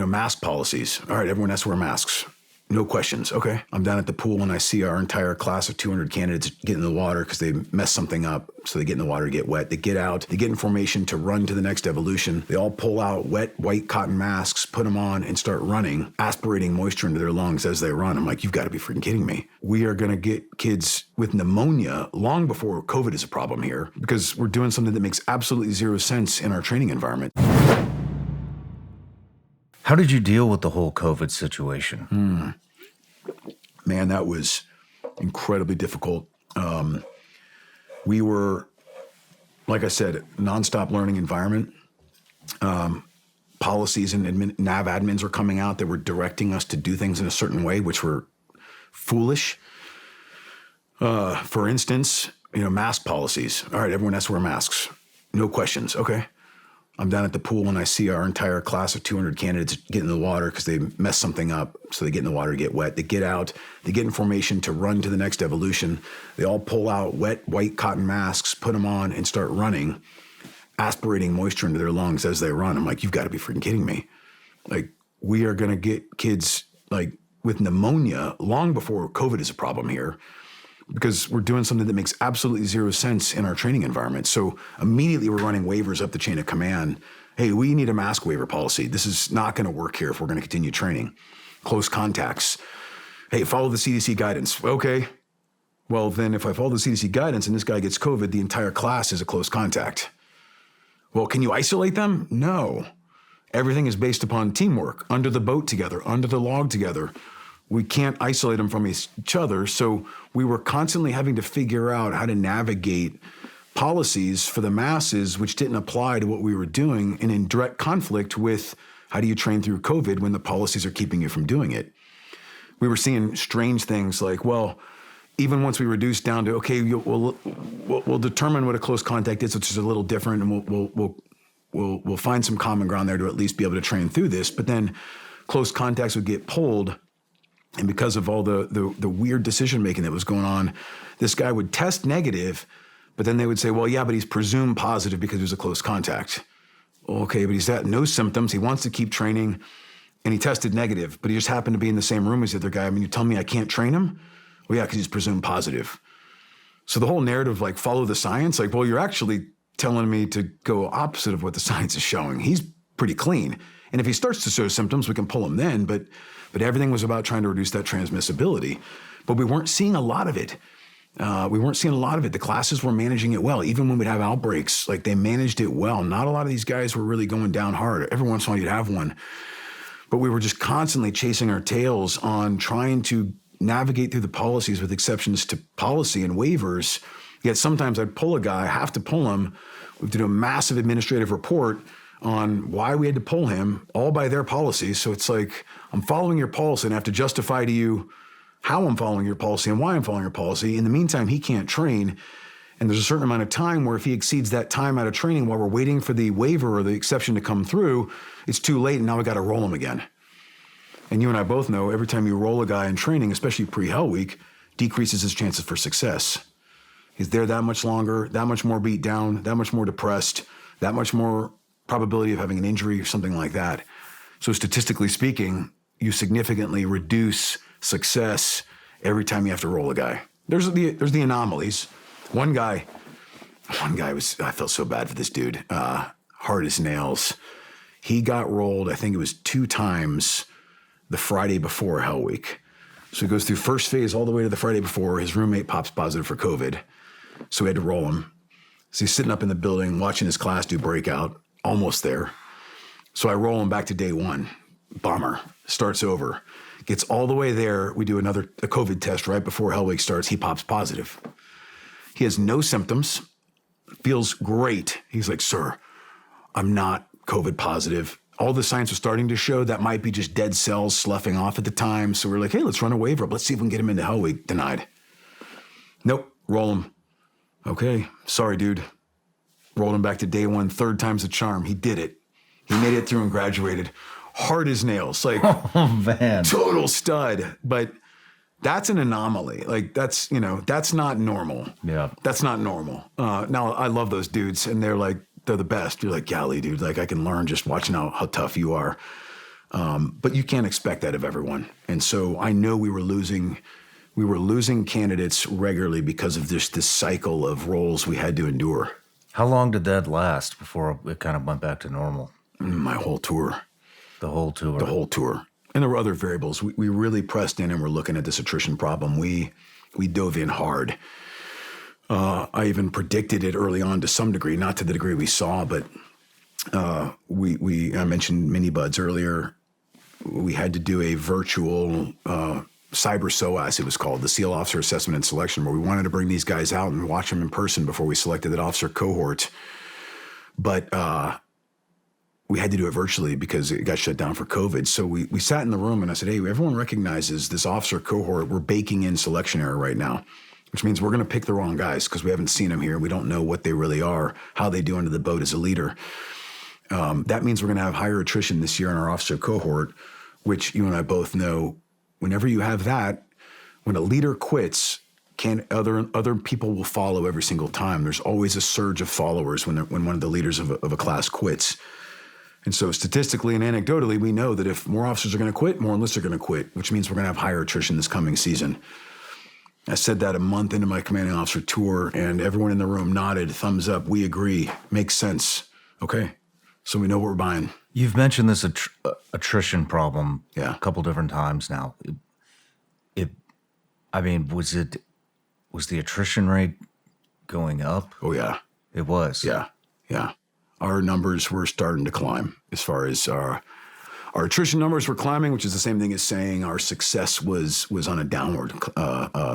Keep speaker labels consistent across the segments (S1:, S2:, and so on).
S1: mask policies. All right, everyone has to wear masks. No questions. Okay. I'm down at the pool and I see our entire class of 200 candidates get in the water because they messed something up. So they get in the water to get wet. They get out. They get in formation to run to the next evolution. They all pull out wet, white cotton masks, put them on, and start running, aspirating moisture into their lungs as they run. I'm like, you've got to be freaking kidding me. We are going to get kids with pneumonia long before COVID is a problem here because we're doing something that makes absolutely zero sense in our training environment.
S2: How did you deal with the whole COVID situation?
S1: Man, that was incredibly difficult. We were, like I said, nonstop learning environment. Policies and nav admins were coming out that were directing us to do things in a certain way, which were foolish. For instance, mask policies. All right, everyone has to wear masks. No questions. Okay. I'm down at the pool and I see our entire class of 200 candidates get in the water because they messed something up. So they get in the water to get wet. They get out. They get in formation to run to the next evolution. They all pull out wet, white cotton masks, put them on, and start running, aspirating moisture into their lungs as they run. I'm like, you've got to be freaking kidding me. Like, we are going to get kids with pneumonia long before COVID is a problem here because we're doing something that makes absolutely zero sense in our training environment. So immediately we're running waivers up the chain of command. Hey, we need a mask waiver policy. This is not going to work here if we're going to continue training. Close contacts. Hey, follow the CDC guidance. Okay. Well, then if I follow the CDC guidance and this guy gets COVID, the entire class is a close contact. Well, can you isolate them? No. Everything is based upon teamwork, under the boat together, under the log together. We can't isolate them from each other. So we were constantly having to figure out how to navigate policies for the masses, which didn't apply to what we were doing and in direct conflict with how do you train through COVID when the policies are keeping you from doing it. We were seeing strange things like, well, even once we reduced down to, okay, we'll determine what a close contact is, which is a little different, and we'll find some common ground there to at least be able to train through this. But then close contacts would get pulled. And because of all the weird decision-making that was going on, this guy would test negative, but then they would say, well, yeah, but he's presumed positive because he was a close contact. Okay, but he's got no symptoms. He wants to keep training, and he tested negative, but he just happened to be in the same room as the other guy. I mean, you tell me I can't train him? Well, yeah, because he's presumed positive. So the whole narrative, follow the science, well, you're actually telling me to go opposite of what the science is showing. He's pretty clean. And if he starts to show symptoms, we can pull him then, but everything was about trying to reduce that transmissibility. But we weren't seeing a lot of it. The classes were managing it well. Even when we'd have outbreaks, they managed it well. Not a lot of these guys were really going down hard. Every once in a while you'd have one. But we were just constantly chasing our tails on trying to navigate through the policies with exceptions to policy and waivers. Yet sometimes I'd pull a guy, have to pull him. We have to do a massive administrative report on why we had to pull him, all by their policies. So it's I'm following your policy and I have to justify to you how I'm following your policy and why I'm following your policy. In the meantime, he can't train. And there's a certain amount of time where if he exceeds that time out of training while we're waiting for the waiver or the exception to come through, it's too late and now we got to roll him again. And you and I both know every time you roll a guy in training, especially pre-Hell Week, decreases his chances for success. He's there that much longer, that much more beat down, that much more depressed, that much more probability of having an injury or something like that. So statistically speaking, you significantly reduce success every time you have to roll a guy. There's the anomalies. One guy I felt so bad for this dude, hard as nails. He got rolled, I think it was 2 times the Friday before Hell Week. So he goes through first phase all the way to the Friday before. His roommate pops positive for COVID. So we had to roll him. So he's sitting up in the building watching his class do breakout, almost there. So I roll him back to day 1. Bummer. Starts over. Gets all the way there. We do a COVID test right before Hell Week starts. He pops positive. He has no symptoms. Feels great. He's like, sir, I'm not COVID positive. All the science was starting to show that might be just dead cells sloughing off at the time. So we're like, hey, let's run a waiver up. Let's see if we can get him into Hell Week. Denied. Nope. Roll him. Okay. Sorry, dude. Rolled him back to day 1. 3rd time's the charm. He did it. He made it through and graduated. Hard as nails.
S2: Oh, man.
S1: Total stud. But that's an anomaly. That's not normal.
S2: Yeah.
S1: That's not normal. Now, I love those dudes, and they're the best. You're like, golly, dude, I can learn just watching how tough you are. But you can't expect that of everyone. And so I know we were losing candidates regularly because of this cycle of roles we had to endure.
S2: How long did that last before it kind of went back to normal?
S1: My whole tour.
S2: The whole tour?
S1: The whole tour. And there were other variables. We really pressed in and we're looking at this attrition problem. We dove in hard. I even predicted it early on to some degree, not to the degree we saw, but I mentioned mini buds earlier. We had to do a virtual cyber SOAS, it was called, the SEAL Officer Assessment and Selection, where we wanted to bring these guys out and watch them in person before we selected that officer cohort. But we had to do it virtually because it got shut down for COVID. So we sat in the room and I said, hey, everyone recognizes this officer cohort. We're baking in selection error right now, which means we're going to pick the wrong guys because we haven't seen them here. We don't know what they really are, how they do under the boat as a leader. That means we're going to have higher attrition this year in our officer cohort, which you and I both know. Whenever you have that, when a leader quits, other people will follow every single time. There's always a surge of followers when one of the leaders of a class quits. And so statistically and anecdotally, we know that if more officers are going to quit, more enlists are going to quit, which means we're going to have higher attrition this coming season. I said that a month into my commanding officer tour, and everyone in the room nodded, thumbs up. We agree. Makes sense. Okay. So we know what we're buying.
S2: You've mentioned this attrition problem
S1: a
S2: couple different times now. Was the attrition rate going up?
S1: Oh, yeah.
S2: It was?
S1: Yeah. Our numbers were starting to climb as far as our attrition numbers were climbing, which is the same thing as saying our success was on a downward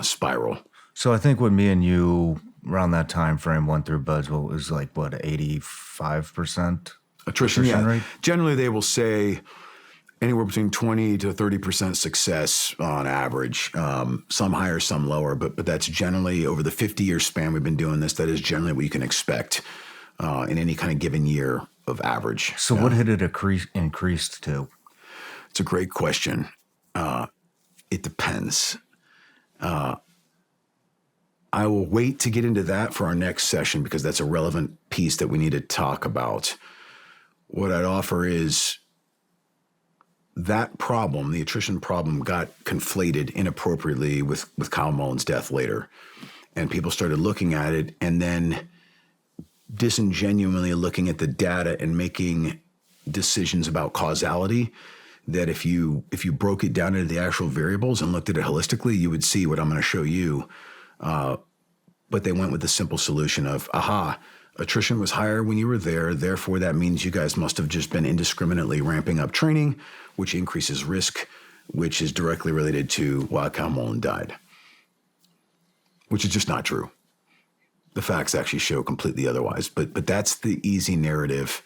S1: spiral.
S2: So I think when me and you around that time frame went through buds, it was like, 85%?
S1: Attrition
S2: rate?
S1: Generally, they will say anywhere between 20 to 30% success on average. Some higher, some lower, but that's generally over the 50-year span we've been doing this. That is generally what you can expect in any kind of given year of average.
S2: So what had it increased to?
S1: It's a great question. It depends. I will wait to get into that for our next session because that's a relevant piece that we need to talk about. What I'd offer is that problem, the attrition problem, got conflated inappropriately with Kyle Mullen's death later. And people started looking at it and then disingenuously looking at the data and making decisions about causality that if you broke it down into the actual variables and looked at it holistically, you would see what I'm going to show you. But they went with the simple solution of, attrition was higher when you were there, therefore that means you guys must have just been indiscriminately ramping up training, which increases risk, which is directly related to why Kyle Mullen died, which is just not true. The facts actually show completely otherwise, but that's the easy narrative,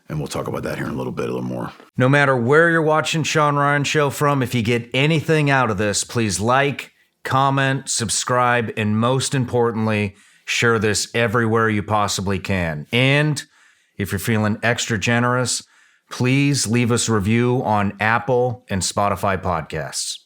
S1: and we'll talk about that here in a little more.
S2: No matter where you're watching Shawn Ryan Show from, if you get anything out of this, please like, comment, subscribe, and most importantly, share this everywhere you possibly can. And if you're feeling extra generous, please leave us a review on Apple and Spotify podcasts.